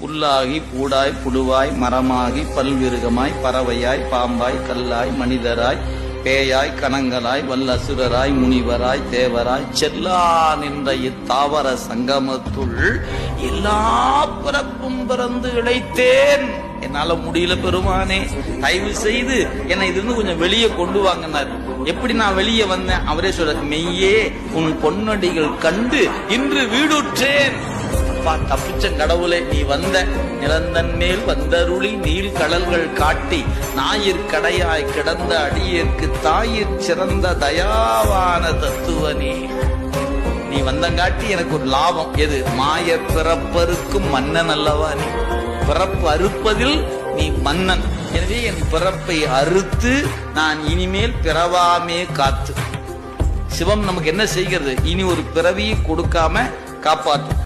புல்லாகி பூடாய் புழுவாய் மரமாகி பல்விருகமாய் பறவையாய் பாம்பாய் கல்லாய் மனிதராய் பேயாய் கணங்களாய் வல்லசுரராய் முனிவராய் தேவராய் செல்லா நின்ற இத்தாவர சங்கமத்துள் எல்லா பிறப்பும் பிறந்து இழைத்தேன். என்னால முடியல பெருமானே, தயவு செய்து என்னை இதிலிருந்து கொஞ்சம் வெளியே கொண்டு வாங்கினார். எப்படி நான் வெளியே வந்தேன்? அவரே சொல்ற, மெய்யே உன் பொன்னடிகள் கண்டு இன்று வீடுற்றேன். தப்பிச்ச கடவுளே, நீ வந்த நிலந்தன் மேல் வந்தருளி நீள் கடல்கள் காட்டி ஞாயிற்கடையாய் கிடந்த அடியேற்கு தாயிற் சிறந்த தயாவான தத்துவனே. நீ வந்தங்காட்டி எனக்கு ஒரு லாபம். எது? மாய பிறப்பருக்கும் மன்னன் அல்லவா நீ. பிறப்பு அறுப்பதில் நீ மன்னன். எனவே என் பிறப்பை அறுத்து நான் இனிமேல் பிறவாமே காத்து. சிவம் நமக்கு என்ன செய்கிறது? இனி ஒரு பிறவியை கொடுக்காம காப்பாற்றும்.